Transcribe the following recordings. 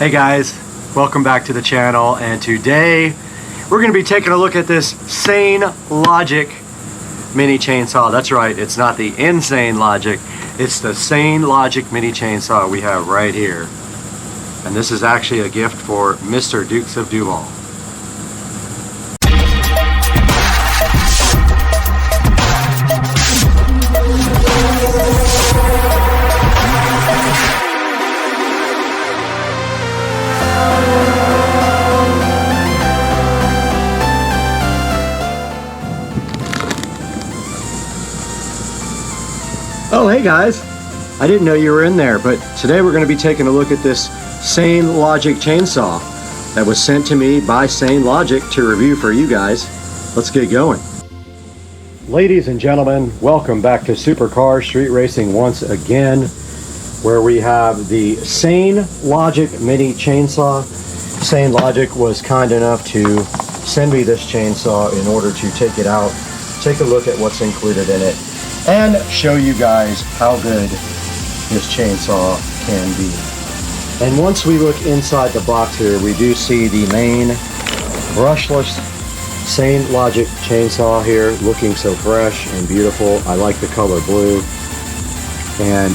Hey guys, welcome back to the channel, and today we're going to be taking a look at this Sainlogic mini chainsaw. That's right, it's not the Insane Logic, it's the Sainlogic mini chainsaw we have right here. And this is actually a gift for Mr. Dukes of Duval. Oh, hey guys, I didn't know you were in there, but today we're going to be taking a look at this Sainlogic chainsaw that was sent to me by Sainlogic to review for you guys. Let's get going. Ladies and gentlemen, welcome back to Supercar Street Racing once again, where we have the Sainlogic mini chainsaw. Sainlogic was kind enough to send me this chainsaw in order to take it out, take a look at what's included in it, and show you guys how good this chainsaw can be. And once we look inside the box here, we do see the main brushless Sainlogic chainsaw here, looking so fresh and beautiful. I like the color blue. And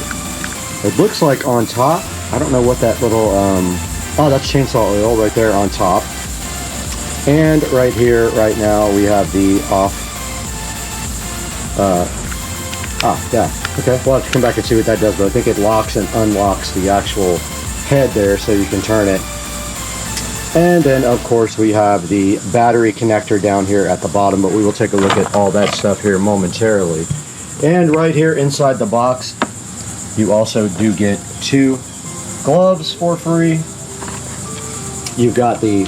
it looks like on top, I don't know what that little, oh, that's chainsaw oil right there on top. And right here, right now, we have the off, yeah, okay, we'll have to come back and see what that does, but I think it locks and unlocks the actual head there so you can turn it. And then, of course, we have the battery connector down here at the bottom, but we will take a look at all that stuff here momentarily. And right here inside the box, you also do get 2 gloves for free. You've got the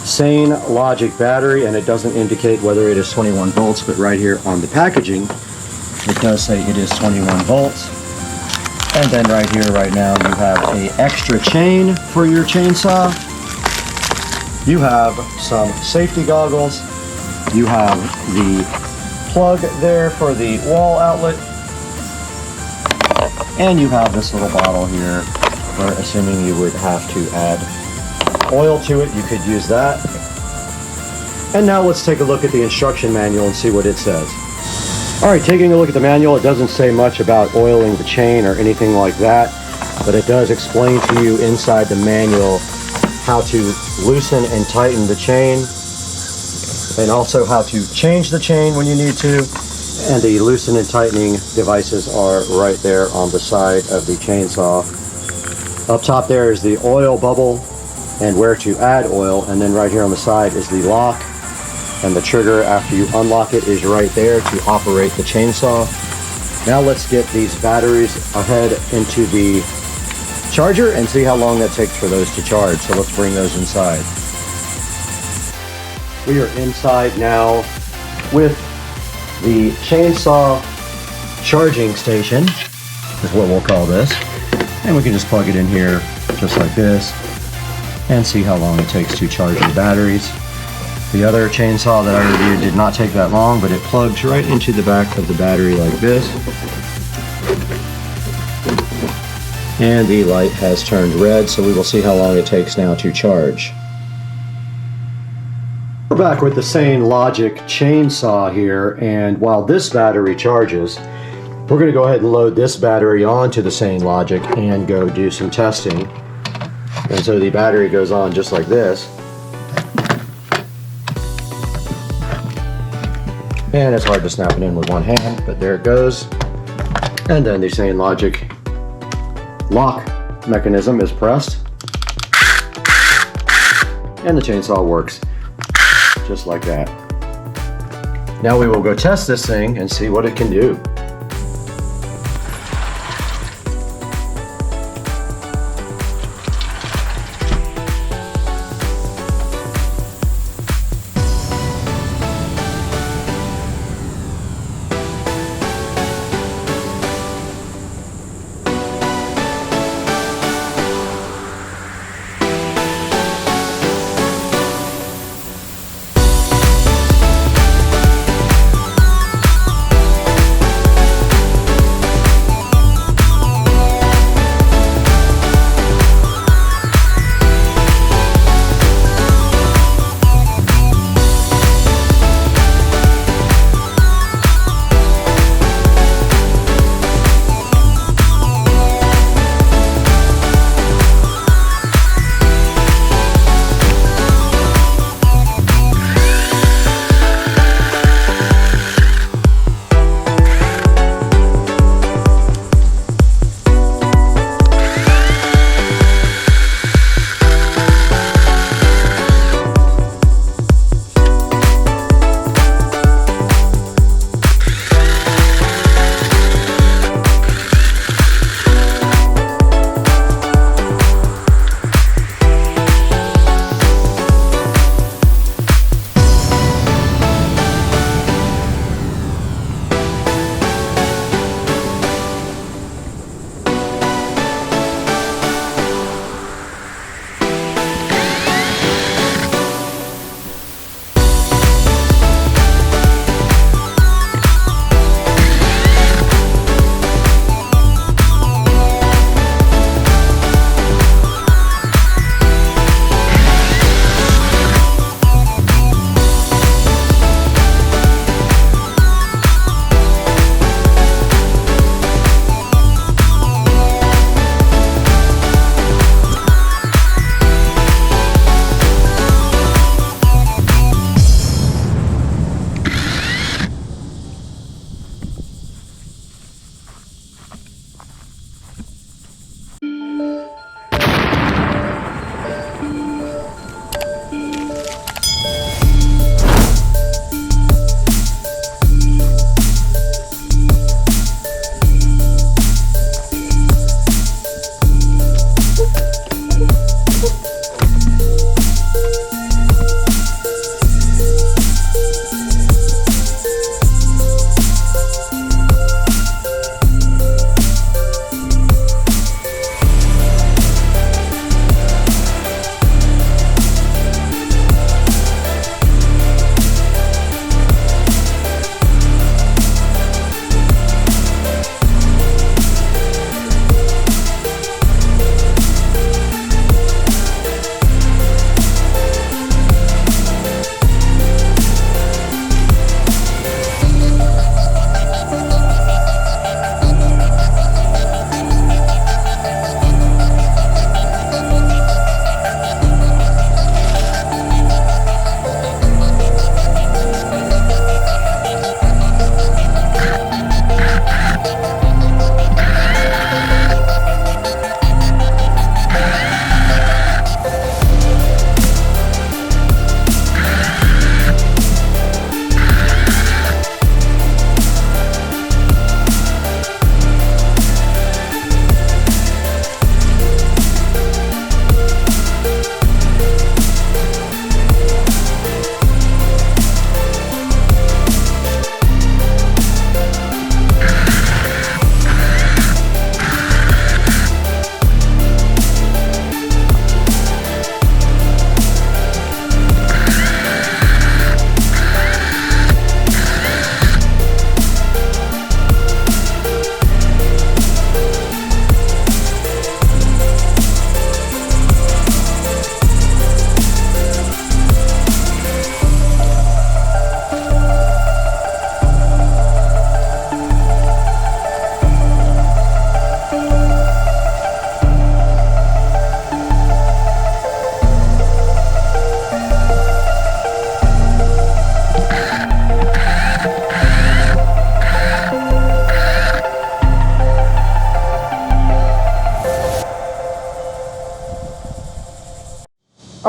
Sainlogic battery, and it doesn't indicate whether it is 21 volts, but right here on the packaging, it does say it is 21 volts. And then right here, right now, you have an extra chain for your chainsaw. You have some safety goggles. You have the plug there for the wall outlet. And you have this little bottle here, where assuming you would have to add oil to it, you could use that. And now let's take a look at the instruction manual and see what it says. Alright, taking a look at the manual, it doesn't say much about oiling the chain or anything like that, but it does explain to you inside the manual how to loosen and tighten the chain, and also how to change the chain when you need to. And the loosen and tightening devices are right there on the side of the chainsaw. Up top there is the oil bubble and where to add oil, and then right here on the side is the lock. And the trigger after you unlock it is right there to operate the chainsaw. Now let's get these batteries ahead into the charger and see how long that takes for those to charge. So let's bring those inside. We are inside now with the chainsaw charging station, is what we'll call this. And we can just plug it in here just like this and see how long it takes to charge the batteries. The other chainsaw that I reviewed did not take that long, but it plugs right into the back of the battery like this. And the light has turned red, so we will see how long it takes now to charge. We're back with the Sainlogic chainsaw here, and while this battery charges, we're going to go ahead and load this battery onto the Sainlogic and go do some testing. And so the battery goes on just like this. And it's hard to snap it in with one hand, but there it goes. And then the Sainlogic lock mechanism is pressed. And the chainsaw works just like that. Now we will go test this thing and see what it can do.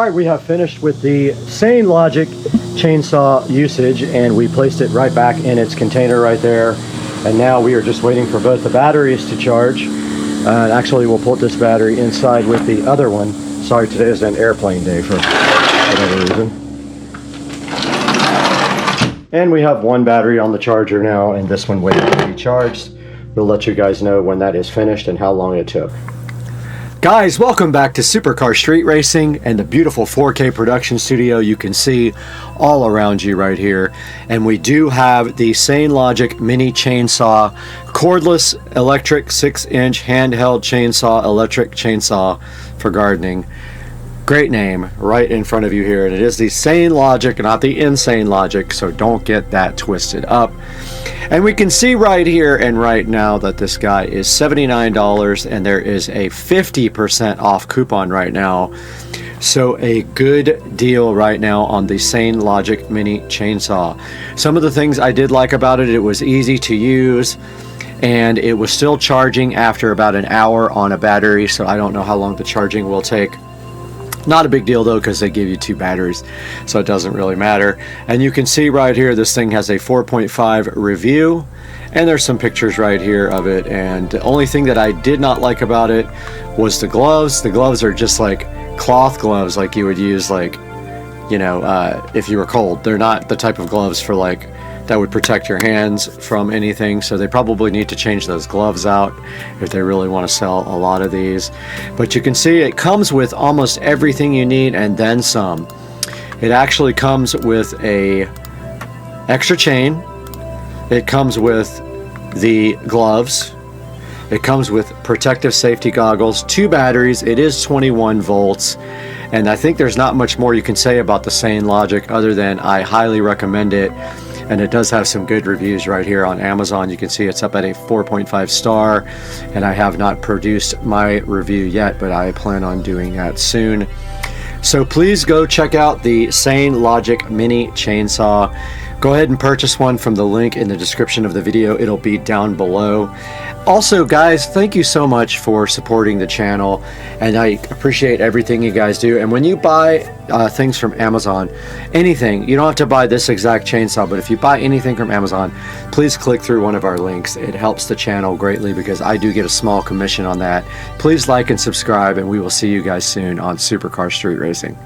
All right, we have finished with the Sainlogic chainsaw usage, and we placed it right back in its container right there. And now we are just waiting for both the batteries to charge. And actually, we'll put this battery inside with the other one. Sorry, today is an airplane day for whatever reason. And we have one battery on the charger now, and this one waiting to be charged. We'll let you guys know when that is finished and how long it took. Guys, welcome back to Supercar Street Racing and the beautiful 4K production studio you can see all around you right here. And we do have the Sainlogic mini chainsaw, cordless electric 6-inch handheld chainsaw, electric chainsaw for gardening. Great name right in front of you here, and it is the Sainlogic, not the Insane Logic, so don't get that twisted up. And we can see right here and right now that this guy is $79, and there is a 50% off coupon right now. So a good deal right now on the Sainlogic mini chainsaw. Some of the things I did like about it, it was easy to use, and it was still charging after about an hour on a battery, so I don't know how long the charging will take. Not a big deal though, because they give you 2 batteries, so it doesn't really matter. And you can see right here, this thing has a 4.5 review, and there's some pictures right here of it. And the only thing that I did not like about it was the gloves. The gloves are just like cloth gloves, like you would use, like, you know, if you were cold. They're not the type of gloves for like that would protect your hands from anything, so they probably need to change those gloves out if they really want to sell a lot of these. But you can see it comes with almost everything you need and then some. It actually comes with a extra chain, it comes with the gloves, it comes with protective safety goggles, 2 batteries, it is 21 volts, and I think there's not much more you can say about the Sainlogic other than I highly recommend it. And it does have some good reviews right here on Amazon. You can see it's up at a 4.5 star, and I have not produced my review yet, but I plan on doing that soon. So please go check out the Sainlogic mini chainsaw. Go ahead and purchase one from the link in the description of the video. It'll be down below. Also, guys, thank you so much for supporting the channel, and I appreciate everything you guys do. And when you buy things from Amazon, anything, you don't have to buy this exact chainsaw, but if you buy anything from Amazon, please click through one of our links. It helps the channel greatly because I do get a small commission on that. Please like and subscribe, and we will see you guys soon on Supercar Street Racing.